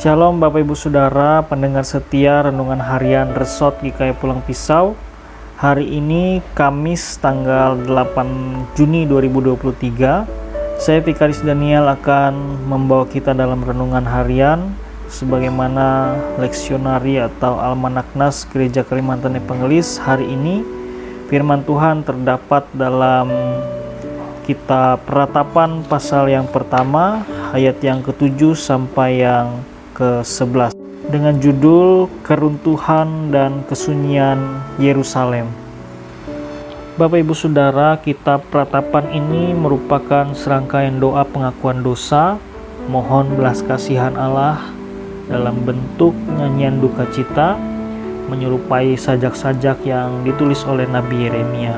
Shalom Bapak Ibu Saudara, pendengar setia Renungan Harian Resort GKI Pulang Pisau. Hari ini Kamis tanggal 8 Juni 2023. Saya Vikaris Daniel akan membawa kita dalam renungan harian sebagaimana leksionari atau almanak nas Gereja Kalimantan Evangelis. Hari ini firman Tuhan terdapat dalam kitab Ratapan pasal yang pertama ayat yang ke-7 sampai yang ke-11 dengan judul Keruntuhan dan Kesunyian Yerusalem. Bapak Ibu Saudara, kitab Ratapan ini merupakan serangkaian doa pengakuan dosa, mohon belas kasihan Allah dalam bentuk nyanyian duka cita, menyerupai sajak-sajak yang ditulis oleh Nabi Yeremia.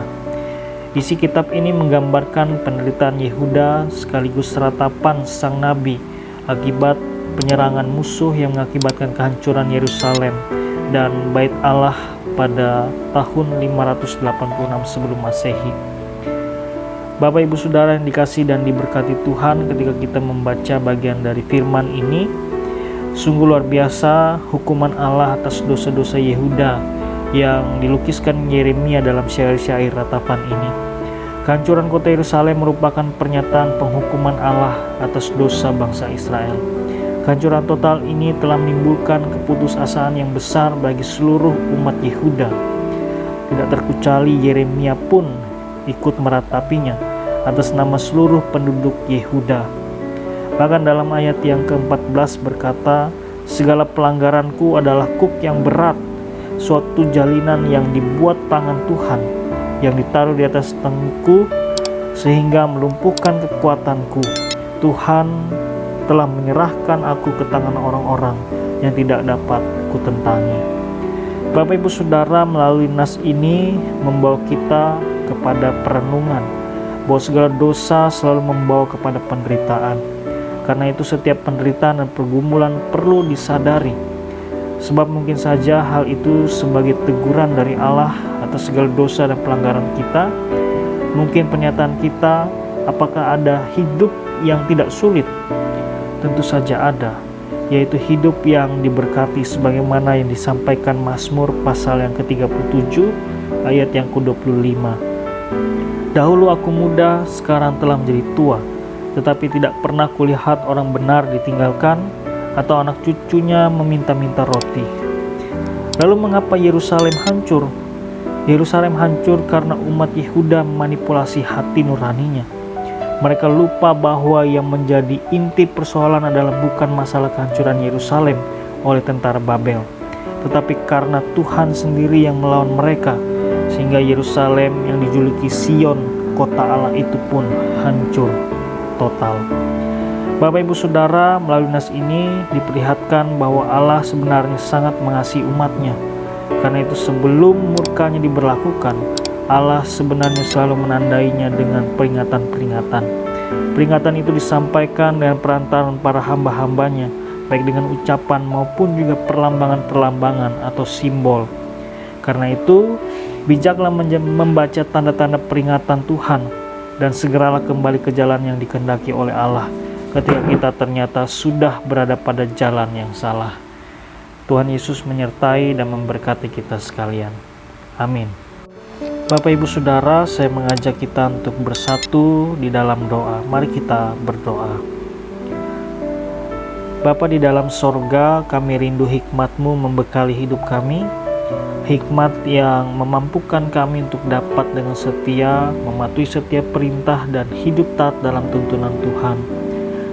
Isi kitab ini menggambarkan penderitaan Yehuda sekaligus ratapan sang nabi akibat penyerangan musuh yang mengakibatkan kehancuran Yerusalem dan Bait Allah pada tahun 586 sebelum Masehi. Bapak Ibu Saudara yang dikasihi dan diberkati Tuhan, ketika kita membaca bagian dari firman ini, sungguh luar biasa hukuman Allah atas dosa-dosa Yehuda yang dilukiskan Yeremia dalam syair-syair Ratapan ini. Kehancuran kota Yerusalem merupakan pernyataan penghukuman Allah atas dosa bangsa Israel. Kehancuran total ini telah menimbulkan keputusasaan yang besar bagi seluruh umat Yehuda. Tidak terkecuali Yeremia pun ikut meratapinya atas nama seluruh penduduk Yehuda. Bahkan dalam ayat yang ke-14 berkata, segala pelanggaranku adalah kuk yang berat, suatu jalinan yang dibuat tangan Tuhan, yang ditaruh di atas tengku sehingga melumpuhkan kekuatanku. Tuhan telah menyerahkan aku ke tangan orang-orang yang tidak dapat kutentangi. Bapak Ibu Saudara, melalui nas ini membawa kita kepada perenungan bahwa segala dosa selalu membawa kepada penderitaan. Karena itu setiap penderitaan dan pergumulan perlu disadari, sebab mungkin saja hal itu sebagai teguran dari Allah atas segala dosa dan pelanggaran kita. Mungkin pernyataan kita, apakah ada hidup yang tidak sulit? Tentu saja ada, yaitu hidup yang diberkati sebagaimana yang disampaikan Mazmur pasal yang ke-37 ayat yang ke-25. Dahulu aku muda, sekarang telah menjadi tua, tetapi tidak pernah kulihat orang benar ditinggalkan atau anak cucunya meminta-minta roti. Lalu mengapa Yerusalem hancur? Yerusalem hancur karena umat Yehuda memanipulasi hati nuraninya. Mereka lupa bahwa yang menjadi inti persoalan adalah bukan masalah kehancuran Yerusalem oleh tentara Babel, tetapi karena Tuhan sendiri yang melawan mereka, sehingga Yerusalem yang dijuluki Sion, kota Allah itu pun hancur total. Bapak Ibu Saudara, melalui nas ini diperlihatkan bahwa Allah sebenarnya sangat mengasihi umatnya. Karena itu sebelum murkanya diberlakukan, Allah sebenarnya selalu menandainya dengan peringatan-peringatan. Peringatan itu disampaikan dengan perantaran para hamba-hambanya, baik dengan ucapan maupun juga perlambangan-perlambangan atau simbol. Karena itu, bijaklah membaca tanda-tanda peringatan Tuhan dan segeralah kembali ke jalan yang dikehendaki oleh Allah ketika kita ternyata sudah berada pada jalan yang salah. Tuhan Yesus menyertai dan memberkati kita sekalian. Amin. Bapak Ibu Saudara, saya mengajak kita untuk bersatu di dalam doa. Mari kita berdoa. Bapa di dalam sorga, kami rindu hikmat-Mu membekali hidup kami. Hikmat yang memampukan kami untuk dapat dengan setia mematuhi setiap perintah dan hidup taat dalam tuntunan Tuhan.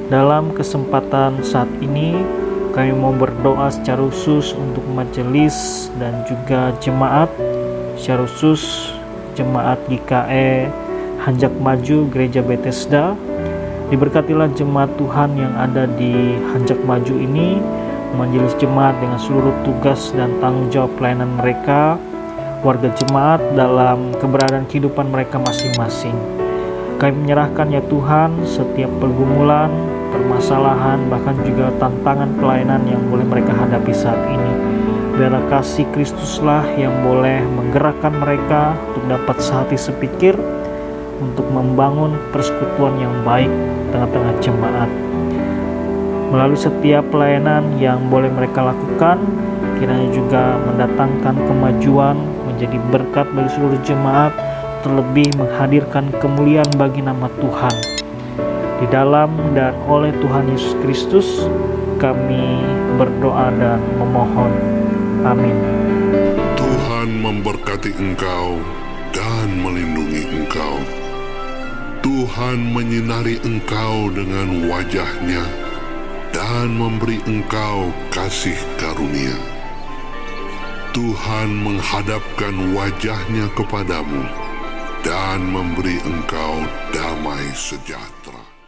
Dalam kesempatan saat ini, kami mau berdoa secara khusus untuk majelis dan juga jemaat, secara khusus jemaat GKE Hanjak Maju Gereja Bethesda. Diberkatilah jemaat Tuhan yang ada di Hanjak Maju ini, majelis jemaat dengan seluruh tugas dan tanggung jawab pelayanan mereka, warga jemaat dalam keberadaan kehidupan mereka masing-masing. Kami menyerahkan ya Tuhan setiap pergumulan, permasalahan, bahkan juga tantangan pelayanan yang boleh mereka hadapi saat ini. Biarlah kasih Kristuslah yang boleh menggerakkan mereka untuk dapat sehati sepikir untuk membangun persekutuan yang baik tengah-tengah jemaat. Melalui setiap pelayanan yang boleh mereka lakukan, kiranya juga mendatangkan kemajuan, menjadi berkat bagi seluruh jemaat, terlebih menghadirkan kemuliaan bagi nama Tuhan. Di dalam dan oleh Tuhan Yesus Kristus, kami berdoa dan memohon. Amin. Tuhan memberkati engkau dan melindungi engkau. Tuhan menyinari engkau dengan wajah-Nya dan memberi engkau kasih karunia. Tuhan menghadapkan wajah-Nya kepadamu dan memberi engkau damai sejahtera.